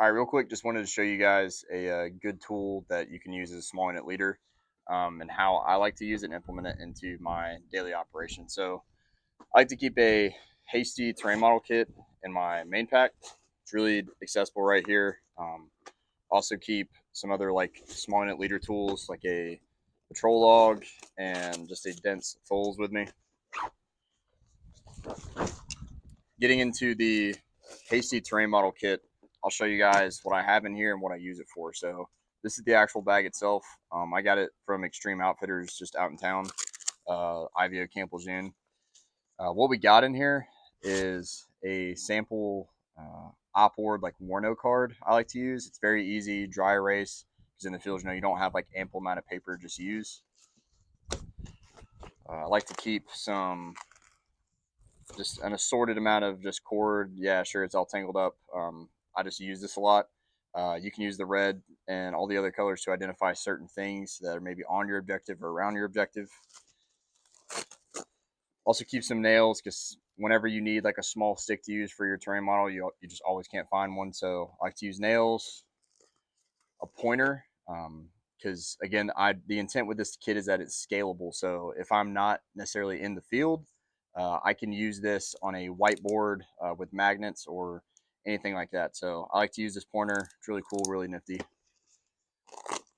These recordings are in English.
All right, real quick, just wanted to show you guys a good tool that you can use as a small unit leader, and how I like to use it and implement it into my daily operation. So I like to keep a HASTY terrain model kit in my main pack. It's really accessible right here. Also keep some other like small unit leader tools like a patrol log and just a dense tholes with me. Getting into the HASTY terrain model kit, I'll show you guys what I have in here and what I use it for. So this is the actual bag itself. I got it from Extreme Outfitters just out in town, IVO Camp Lejeune. What we got in here is a sample opboard like Warno card I like to use. It's very easy, dry erase, because in the field, you don't have like ample amount of paper to just use. I like to keep just an assorted amount of just cord. Yeah, sure, it's all tangled up. I just use this a lot. You can use the red and all the other colors to identify certain things that are maybe on your objective or around your objective. Also keep some nails, because whenever you need like a small stick to use for your terrain model, you just always can't find one. So I like to use nails, a pointer, because again, the intent with this kit is that it's scalable. So if I'm not necessarily in the field, I can use this on a whiteboard with magnets or anything like that. So I like to use this pointer. It's really cool, really nifty.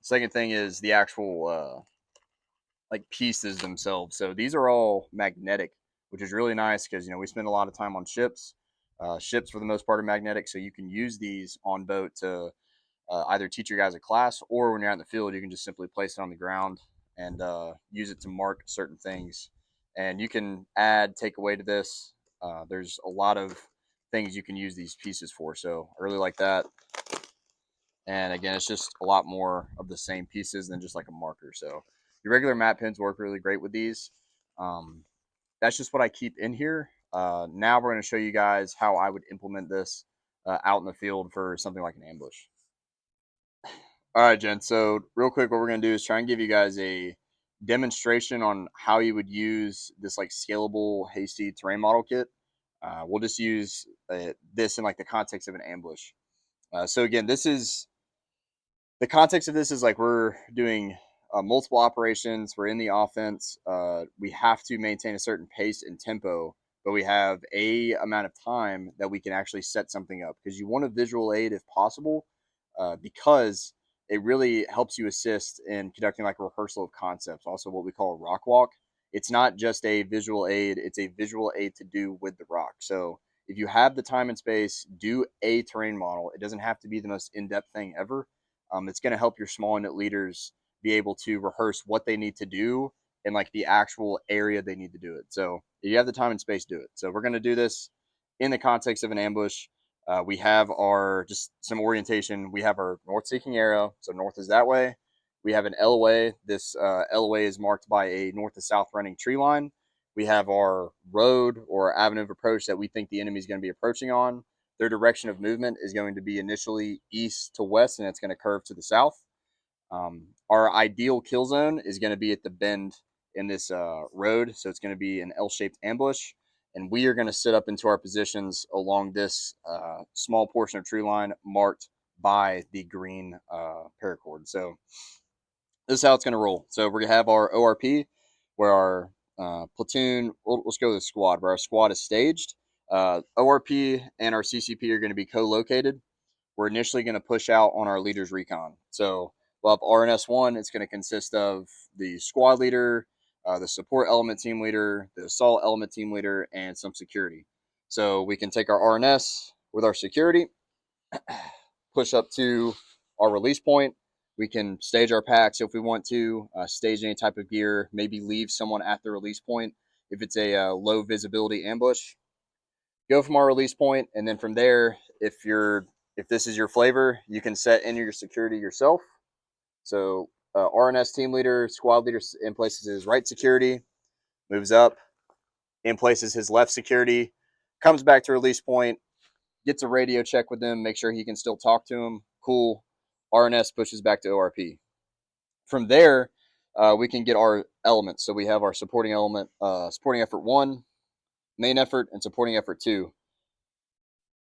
Second thing is the actual like pieces themselves. So these are all magnetic, which is really nice because we spend a lot of time on ships. Ships for the most part are magnetic, so you can use these on boat to either teach your guys a class, or when you're out in the field, you can just simply place it on the ground and use it to mark certain things. And you can add, take away to this. There's a lot of things you can use these pieces for, so I really like that. And again, it's just a lot more of the same pieces than just like a marker. So your regular matte pens work really great with these. Um, that's just what I keep in here. Now we're going to show you guys how I would implement this out in the field for something like an ambush. All right, Jen. So real quick, what we're going to do is try and give you guys a demonstration on how you would use this like scalable HASTY terrain model kit. We'll just use this in like the context of an ambush. So again, the context of this is like we're doing multiple operations. We're in the offense. We have to maintain a certain pace and tempo, but we have a amount of time that we can actually set something up, because you want a visual aid if possible, because it really helps you assist in conducting like a rehearsal of concepts. Also, what we call a rock walk. It's not just a visual aid; it's a visual aid to do with the rock. So if you have the time and space, do a terrain model. It doesn't have to be the most in-depth thing ever. It's going to help your small unit leaders be able to rehearse what they need to do in like the actual area they need to do it. So if you have the time and space, do it. So we're going to do this in the context of an ambush. We have our just some orientation. We have our north seeking arrow. So north is that way. We have an LOA. This LOA is marked by a north to south running tree line. We have our road or avenue of approach that we think the enemy is going to be approaching on. Their direction of movement is going to be initially east to west, and it's going to curve to the south. Our ideal kill zone is going to be at the bend in this road, so it's going to be an L-shaped ambush, and we are going to sit up into our positions along this small portion of tree line marked by the green paracord. So this is how it's going to roll. So we're going to have our ORP, where our platoon, let's go to the squad, where our squad is staged. ORP and our CCP are going to be co-located. We're initially going to push out on our leader's recon. So we'll have RNS1. It's going to consist of the squad leader, the support element team leader, the assault element team leader, and some security. So we can take our RNS with our security, push up to our release point. We can stage our packs if we want to, stage any type of gear, maybe leave someone at the release point if it's a low visibility ambush. Go from our release point, and then from there, if this is your flavor, you can set in your security yourself. So RNS team leader, squad leader in places his right security, moves up, in places his left security, comes back to release point, gets a radio check with him, make sure he can still talk to him. Cool. RNS pushes back to ORP. From there, we can get our elements. So we have our supporting element, supporting effort 1, main effort, and supporting effort 2.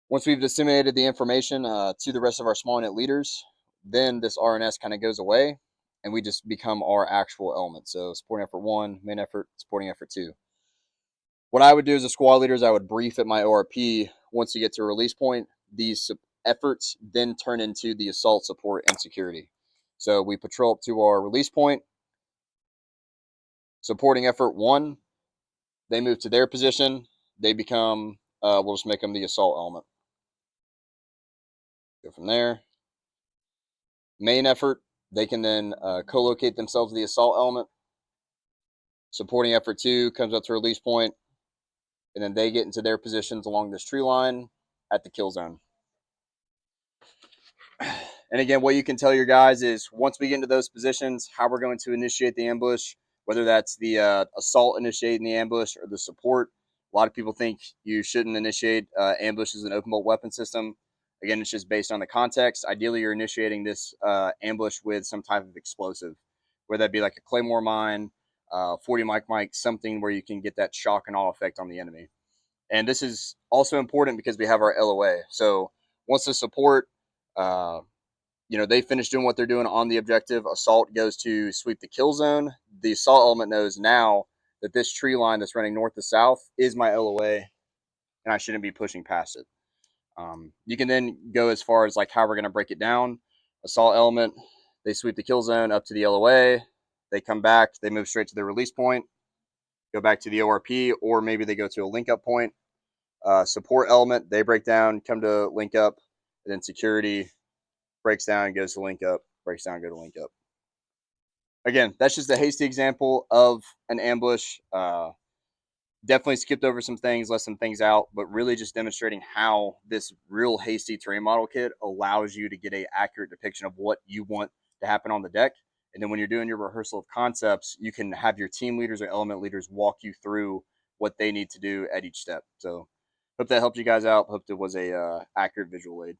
Once we've disseminated the information to the rest of our small unit leaders, then this RNS kind of goes away and we just become our actual element. So supporting effort 1, main effort, supporting effort 2. What I would do as a squad leader is I would brief at my ORP once you get to a release point. These efforts then turn into the assault, support, and security. So we patrol up to our release point. Supporting effort 1, they move to their position. They become, we'll just make them the assault element. Go from there. Main effort, they can then co-locate themselves to the assault element. Supporting effort 2 comes up to release point, and then they get into their positions along this tree line at the kill zone. And again, what you can tell your guys is once we get into those positions, how we're going to initiate the ambush, whether that's the assault initiating the ambush or the support. A lot of people think you shouldn't initiate ambush as an open bolt weapon system. Again, it's just based on the context. Ideally, you're initiating this ambush with some type of explosive, whether that be like a claymore mine, 40 mic, something where you can get that shock and awe effect on the enemy. And this is also important because we have our LOA. So once the support, they finish doing what they're doing on the objective, assault goes to sweep the kill zone. The assault element knows now that this tree line that's running north to south is my LOA, and I shouldn't be pushing past it. You can then go as far as like how we're going to break it down. Assault element, they sweep the kill zone up to the LOA. They come back, they move straight to the release point, go back to the ORP, or maybe they go to a link up point. Support element, they break down, come to link up, and then security breaks down, goes to link up, breaks down, go to link up. Again, that's just a hasty example of an ambush. Definitely skipped over some things, left some things out, but really just demonstrating how this real hasty terrain model kit allows you to get an accurate depiction of what you want to happen on the deck. And then when you're doing your rehearsal of concepts, you can have your team leaders or element leaders walk you through what they need to do at each step. So hope that helped you guys out. Hope it was a accurate visual aid.